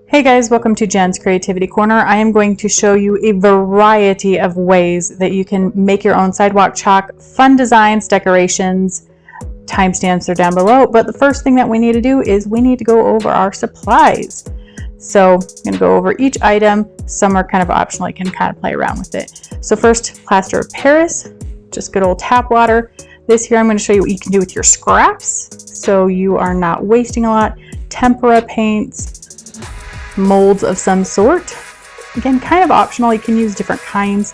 Hey guys, welcome to Jen's Creativity Corner. I am going to show you a variety of ways that you can make your own sidewalk chalk, fun designs, decorations. Timestamps are down below, but the first thing that we need to do is we need to go over our supplies. So I'm going to go over each item. Some are kind of optional, you can kind of play around with it. So first, plaster of Paris, just good old tap water. This here I'm going to show you what you can do with your scraps so you are not wasting a lot. Tempera paints, molds of some sort. Again, kind of optional. You can use different kinds.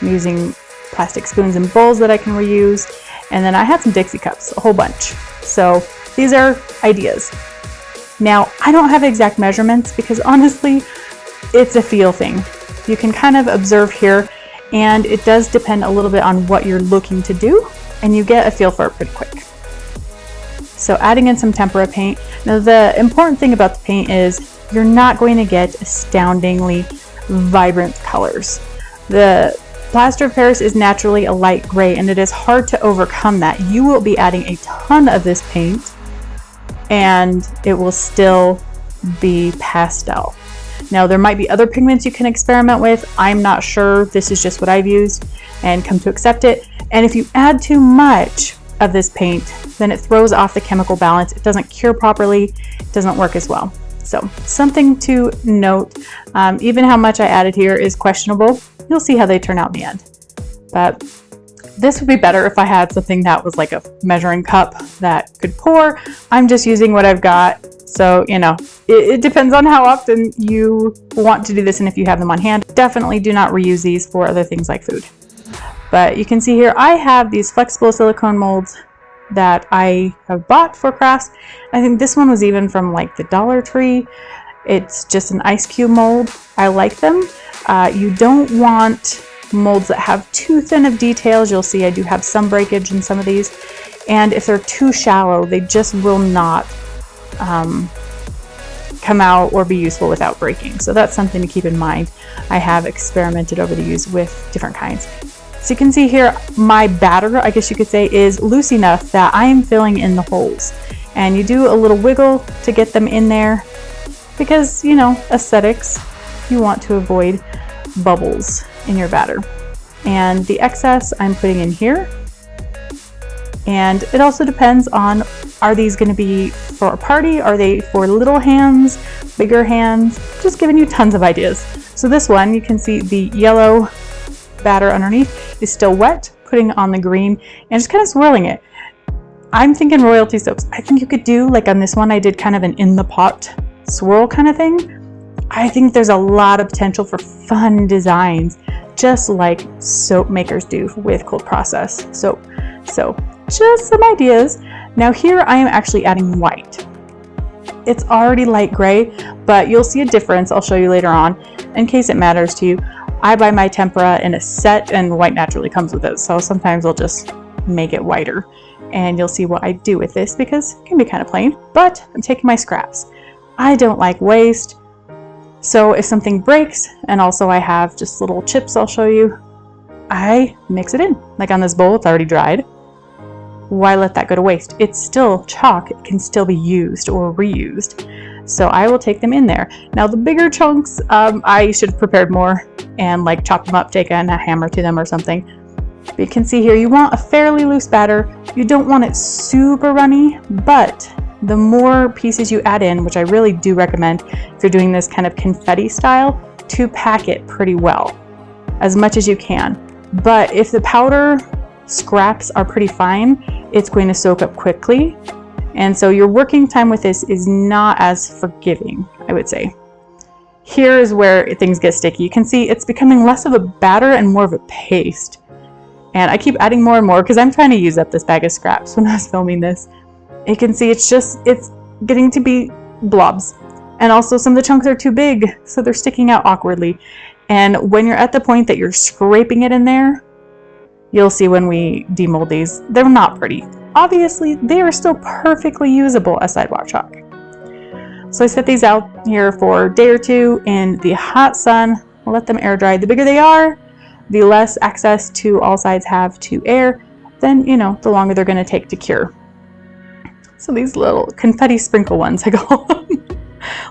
I'm using plastic spoons and bowls that I can reuse. And then I have some Dixie cups, a whole bunch. So these are ideas. Now, I don't have exact measurements because honestly, it's a feel thing. You can kind of observe here, and it does depend a little bit on what you're looking to do, and you get a feel for it pretty quick. So adding in some tempera paint. Now, the important thing about the paint is you're not going to get astoundingly vibrant colors. The plaster of Paris is naturally a light gray, and it is hard to overcome that. You will be adding a ton of this paint and it will still be pastel. Now, there might be other pigments you can experiment with. I'm not sure. This is just what I've used and come to accept it. And if you add too much of this paint, then it throws off the chemical balance. It doesn't cure properly. It doesn't work as well. So something to note, even how much I added here is questionable. You'll see how they turn out in the end. But this would be better if I had something that was like a measuring cup that could pour. I'm just using what I've got. So, you know, it depends on how often you want to do this and if you have them on hand. Definitely do not reuse these for other things like food. But you can see here, I have these flexible silicone molds that I have bought for crafts. I think this one was even from like the Dollar Tree. It's just an ice cube mold. I like them. You don't want molds that have too thin of details. You'll see I do have some breakage in some of these. And if they're too shallow, they just will not come out or be useful without breaking. So that's something to keep in mind. I have experimented over the years with different kinds. So you can see here, my batter, I guess you could say, is loose enough that I am filling in the holes. And you do a little wiggle to get them in there because, you know, aesthetics, you want to avoid bubbles in your batter. And the excess I'm putting in here. And it also depends on, are these going to be for a party? Are they for little hands, bigger hands? Just giving you tons of ideas. So this one, you can see the yellow batter underneath is still wet, putting on the green and just kind of swirling it. I'm thinking royalty soaps. I think you could do, like on this one, I did kind of an in the pot swirl kind of thing. I think there's a lot of potential for fun designs, just like soap makers do with cold process soap. So just some ideas. Now here I am actually adding white. It's already light gray, but you'll see a difference. I'll show you later on in case it matters to you. I buy my tempera in a set and white naturally comes with it. So sometimes I'll just make it whiter and you'll see what I do with this because it can be kind of plain, but I'm taking my scraps. I don't like waste. So if something breaks, and also I have just little chips I'll show you, I mix it in. Like on this bowl, it's already dried. Why let that go to waste? It's still chalk. It can still be used or reused. So I will take them in there. Now the bigger chunks, I should have prepared more and like chop them up, take a hammer to them or something. But you can see here, you want a fairly loose batter. You don't want it super runny, but the more pieces you add in, which I really do recommend if you're doing this kind of confetti style, to pack it pretty well, as much as you can. But if the powder scraps are pretty fine, it's going to soak up quickly. And so your working time with this is not as forgiving, I would say. Here is where things get sticky. You can see it's becoming less of a batter and more of a paste. And I keep adding more and more because I'm trying to use up this bag of scraps when I was filming this. You can see it's getting to be blobs. And also some of the chunks are too big, so they're sticking out awkwardly. And when you're at the point that you're scraping it in there, you'll see when we demold these, they're not pretty. Obviously, they are still perfectly usable as sidewalk chalk. So I set these out here for a day or two in the hot sun. I'll let them air dry. The bigger they are, the less access to all sides have to air, then, you know, the longer they're going to take to cure. So these little confetti sprinkle ones, I call them.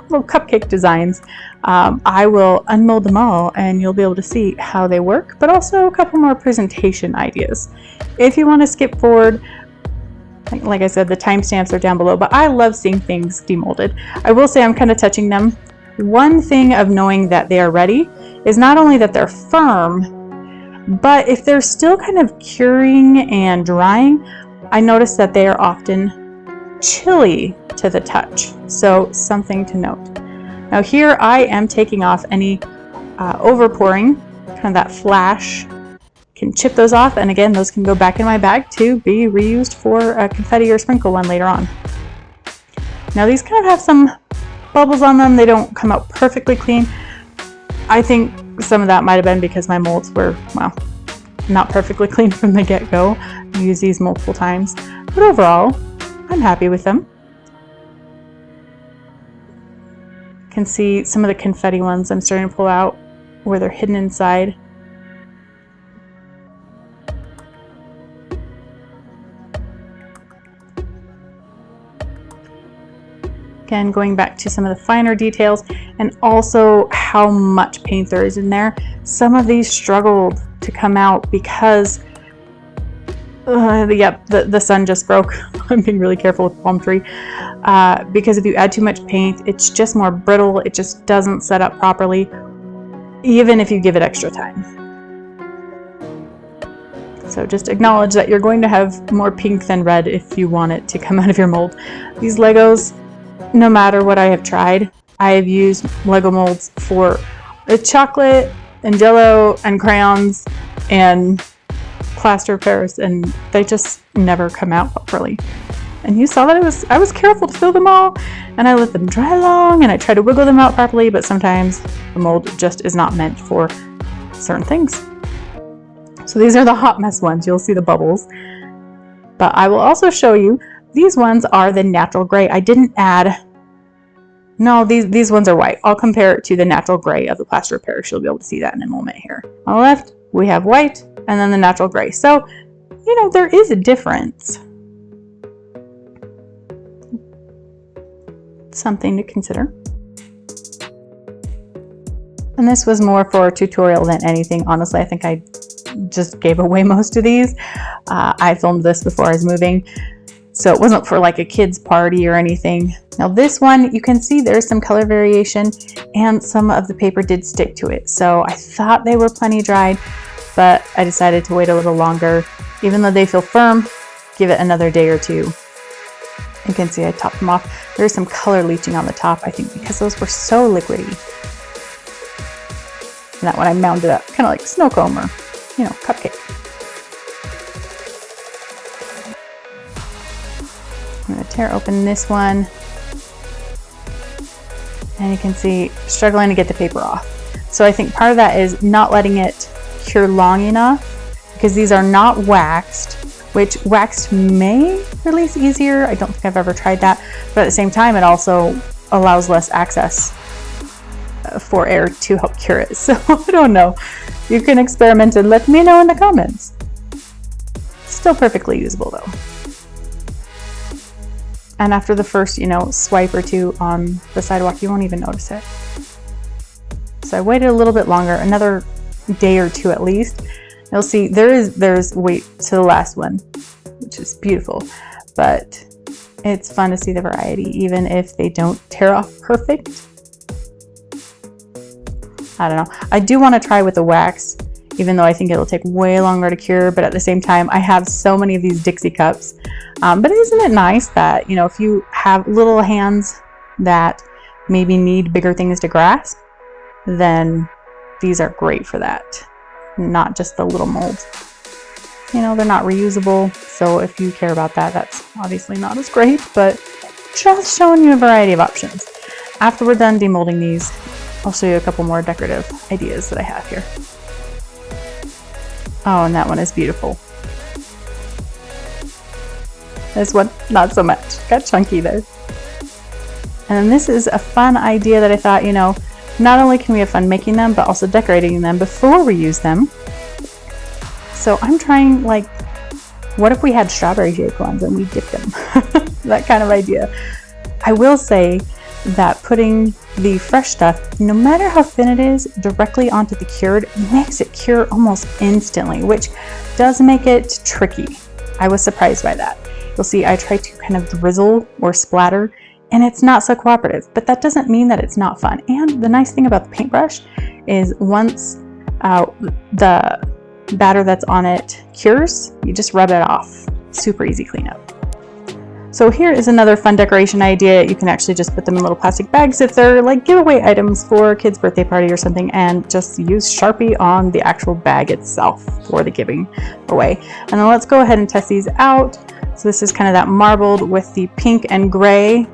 little cupcake designs. I will unmold them all and you'll be able to see how they work, but also a couple more presentation ideas. If you want to skip forward, like I said, the timestamps are down below, but I love seeing things demolded. I will say I'm kind of touching them. One thing of knowing that they are ready is not only that they're firm, but if they're still kind of curing and drying, I notice that they are often chilly to the touch. So something to note. Now here I am taking off any overpouring, kind of that flash. Can chip those off, and again, those can go back in my bag to be reused for a confetti or sprinkle one later on. Now these kind of have some bubbles on them. They don't come out perfectly clean. I think some of that might have been because my molds were, well, not perfectly clean from the get-go. I use these multiple times, but overall, I'm happy with them. You can see some of the confetti ones I'm starting to pull out where they're hidden inside. Again, going back to some of the finer details and also how much paint there is in there. Some of these struggled to come out because the sun just broke. I'm being really careful with palm tree because if you add too much paint, it's just more brittle. It just doesn't set up properly, even if you give it extra time. So just acknowledge that you're going to have more pink than red if you want it to come out of your mold. These Legos, no matter what I have tried, I have used Lego molds for chocolate and Jello and crayons and plaster of Paris, and they just never come out properly. And you saw that I was careful to fill them all, and I let them dry long, and I try to wiggle them out properly, but sometimes the mold just is not meant for certain things. So these are the hot mess ones. You'll see the bubbles. But I will also show you, these ones are the natural gray. I didn't add, no, these ones are white. I'll compare it to the natural gray of the plaster of Paris. You'll be able to see that in a moment here. On the left, we have white, and then the natural gray. So, you know, there is a difference. Something to consider. And this was more for a tutorial than anything. Honestly, I think I just gave away most of these. I filmed this before I was moving, so it wasn't for like a kid's party or anything. Now this one, you can see there's some color variation and some of the paper did stick to it. So I thought they were plenty dried, but I decided to wait a little longer. Even though they feel firm, give it another day or two. You can see I topped them off. There's some color leaching on the top, I think because those were so liquidy. And that one I mounded up, kind of like snow cone or, you know, cupcake. I'm going to tear open this one. And you can see, struggling to get the paper off. So I think part of that is not letting it cure long enough, because these are not waxed, which waxed may release easier. I don't think I've ever tried that. But at the same time, it also allows less access for air to help cure it. So I don't know. You can experiment and let me know in the comments. Still perfectly usable though. And after the first, you know, swipe or two on the sidewalk, you won't even notice it. So I waited a little bit longer, another day or two at least. You'll see there's weight to the last one, which is beautiful, but it's fun to see the variety, even if they don't tear off perfect. I don't know. I do want to try with the wax, even though I think it'll take way longer to cure, but at the same time, I have so many of these Dixie cups. But isn't it nice that, you know, if you have little hands that maybe need bigger things to grasp, then these are great for that. Not just the little molds. You know, they're not reusable, so if you care about that, that's obviously not as great, but just showing you a variety of options. After we're done demolding these, I'll show you a couple more decorative ideas that I have here. Oh, and that one is beautiful. This one, not so much. Got chunky there. And this is a fun idea that I thought, you know, not only can we have fun making them, but also decorating them before we use them. So I'm trying, like, what if we had strawberry shaped ones and we dipped them? That kind of idea. I will say that putting the fresh stuff, no matter how thin it is, directly onto the cured makes it cure almost instantly, which does make it tricky. I was surprised by that. You'll see I try to kind of drizzle or splatter, and it's not so cooperative, but that doesn't mean that it's not fun. And the nice thing about the paintbrush is once the batter that's on it cures, you just rub it off. Super easy cleanup. So here is another fun decoration idea. You can actually just put them in little plastic bags if they're like giveaway items for a kid's birthday party or something, and just use Sharpie on the actual bag itself for the giving away. And then let's go ahead and test these out. So this is kind of that marbled with the pink and gray.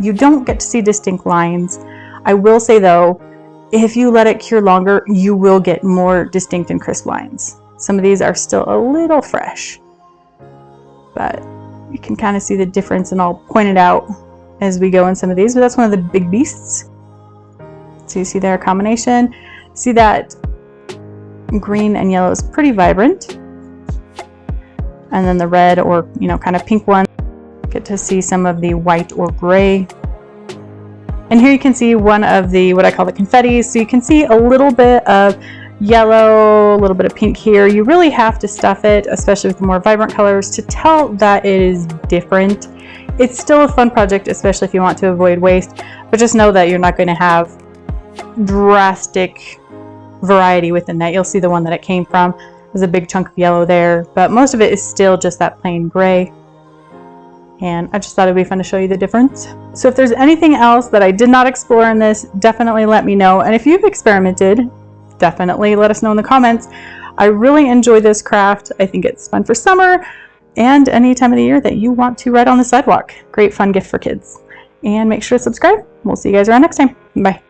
You don't get to see distinct lines. I will say though, if you let it cure longer, you will get more distinct and crisp lines. Some of these are still a little fresh, but you can kind of see the difference, and I'll point it out as we go in some of these, but that's one of the big beasts. So you see their combination. See that green and yellow is pretty vibrant. And then the red or, you know, kind of pink one, get to see some of the white or gray. And here you can see one of the, what I call the confettis. So you can see a little bit of yellow, a little bit of pink here. You really have to stuff it, especially with the more vibrant colors, to tell that it is different. It's still a fun project, especially if you want to avoid waste, but just know that you're not going to have drastic variety within that. You'll see the one that it came from. There's a big chunk of yellow there, but most of it is still just that plain gray. And I just thought it'd be fun to show you the difference. So if there's anything else that I did not explore in this, definitely let me know. And if you've experimented, definitely let us know in the comments. I really enjoy this craft. I think it's fun for summer and any time of the year that you want to ride on the sidewalk. Great fun gift for kids. And make sure to subscribe. We'll see you guys around next time. Bye.